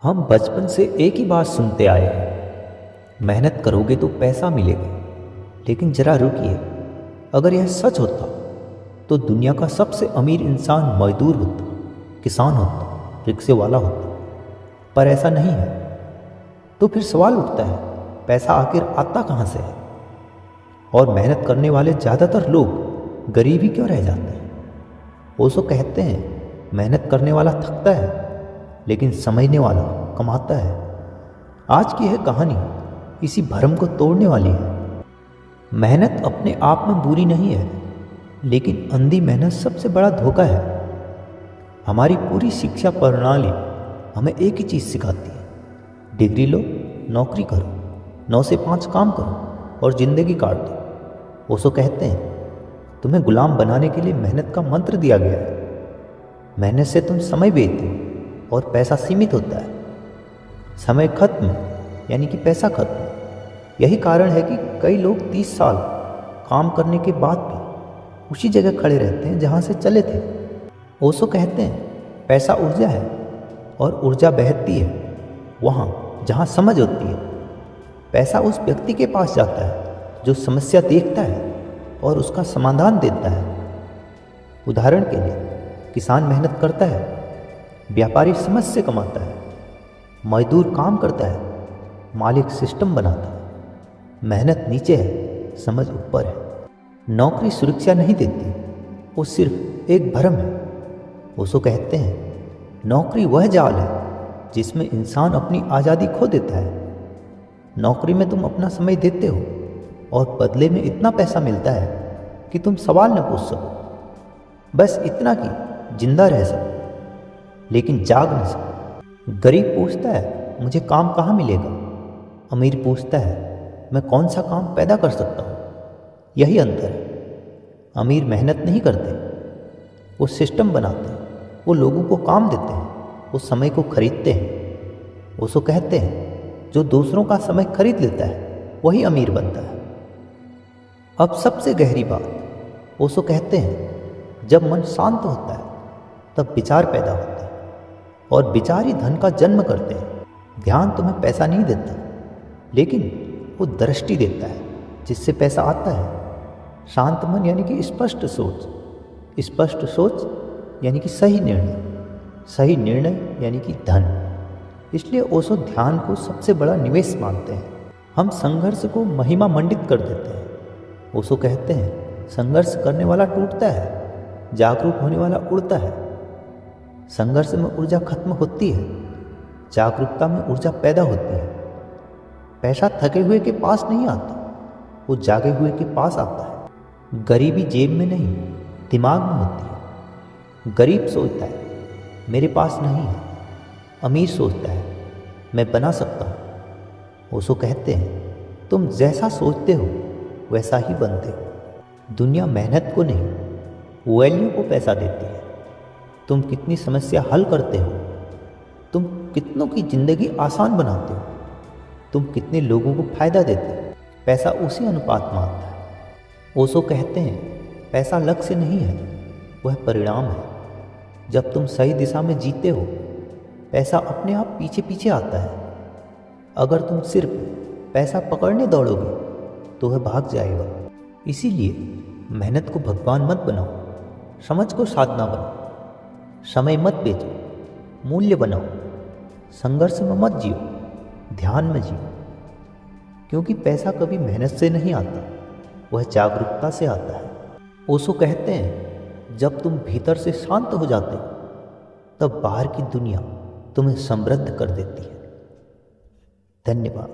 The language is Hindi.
हम बचपन से एक ही बात सुनते आए हैं, मेहनत करोगे तो पैसा मिलेगा। लेकिन जरा रुकिए, अगर यह सच होता तो दुनिया का सबसे अमीर इंसान मजदूर होता, किसान होता, रिक्शे वाला होता। पर ऐसा नहीं है। तो फिर सवाल उठता है, पैसा आखिर आता कहाँ से है? और मेहनत करने वाले ज़्यादातर लोग गरीब ही क्यों रह जाते हैं? ओशो कहते हैं, मेहनत करने वाला थकता है लेकिन समझने वाला कमाता है। आज की यह कहानी इसी भ्रम को तोड़ने वाली है। मेहनत अपने आप में बुरी नहीं है, लेकिन अंधी मेहनत सबसे बड़ा धोखा है। हमारी पूरी शिक्षा प्रणाली हमें एक ही चीज़ सिखाती है, डिग्री लो, नौकरी करो, 9 से 5 काम करो और ज़िंदगी काट दो। ओशो कहते हैं, तुम्हें गुलाम बनाने के लिए मेहनत का मंत्र दिया गया है। मेहनत से तुम समय बेचते हो और पैसा सीमित होता है। समय खत्म यानी कि पैसा खत्म। यही कारण है कि कई लोग 30 साल काम करने के बाद भी उसी जगह खड़े रहते हैं जहाँ से चले थे। ओशो कहते हैं, पैसा ऊर्जा है और ऊर्जा बहती है वहाँ जहाँ समझ होती है। पैसा उस व्यक्ति के पास जाता है जो समस्या देखता है और उसका समाधान देता है। उदाहरण के लिए, किसान मेहनत करता है, व्यापारी समझ से कमाता है, मजदूर काम करता है, मालिक सिस्टम बनाता है। मेहनत नीचे है, समझ ऊपर है। नौकरी सुरक्षा नहीं देती, वो सिर्फ एक भ्रम है। ओशो कहते हैं, नौकरी वह जाल है जिसमें इंसान अपनी आज़ादी खो देता है। नौकरी में तुम अपना समय देते हो और बदले में इतना पैसा मिलता है कि तुम सवाल न पूछ सको, बस इतना कि जिंदा रह सको लेकिन जाग न सको। गरीब पूछता है, मुझे काम कहाँ मिलेगा? अमीर पूछता है, मैं कौन सा काम पैदा कर सकता हूँ? यही अंतर है। अमीर मेहनत नहीं करते, वो सिस्टम बनाते हैं, वो लोगों को काम देते हैं, वो समय को खरीदते हैं। ओशो कहते हैं, जो दूसरों का समय खरीद लेता है वही अमीर बनता है। अब सबसे गहरी बात, ओशो कहते हैं, जब मन शांत होता है तब विचार पैदा होते हैं और विचार ही धन का जन्म करते हैं। ध्यान तुम्हें पैसा नहीं देता, लेकिन वो दृष्टि देता है जिससे पैसा आता है। शांत मन यानी कि स्पष्ट सोच, स्पष्ट सोच यानी कि सही निर्णय, सही निर्णय यानी कि धन। इसलिए ओशो ध्यान को सबसे बड़ा निवेश मानते हैं। हम संघर्ष को महिमा मंडित कर देते हैं। ओशो कहते हैं, संघर्ष करने वाला टूटता है, जागरूक होने वाला उड़ता है। संघर्ष में ऊर्जा खत्म होती है, जागरूकता में ऊर्जा पैदा होती है। पैसा थके हुए के पास नहीं आता, वो जागे हुए के पास आता है। गरीबी जेब में नहीं, दिमाग में होती है। गरीब सोचता है, मेरे पास नहीं है। अमीर सोचता है, मैं बना सकता हूँ। ओशो कहते हैं, तुम जैसा सोचते हो वैसा ही बनते हो। दुनिया मेहनत को नहीं, वैल्यू को पैसा देती है। तुम कितनी समस्या हल करते हो, तुम कितनों की ज़िंदगी आसान बनाते हो, तुम कितने लोगों को फ़ायदा देते हो, पैसा उसी अनुपात में आता है। ओशो कहते हैं, पैसा लक्ष्य नहीं है, वह परिणाम है। जब तुम सही दिशा में जीते हो, पैसा अपने आप पीछे पीछे आता है। अगर तुम सिर्फ पैसा पकड़ने दौड़ोगे तो वह भाग जाएगा। इसीलिए मेहनत को भगवान मत बनाओ, समझ को साधना बनाओ। समय मत बेचो, मूल्य बनाओ। संघर्ष में मत जियो, ध्यान में जियो। क्योंकि पैसा कभी मेहनत से नहीं आता, वह जागरूकता से आता है। ओशो कहते हैं, जब तुम भीतर से शांत हो जाते हो तब बाहर की दुनिया तुम्हें समृद्ध कर देती है। धन्यवाद।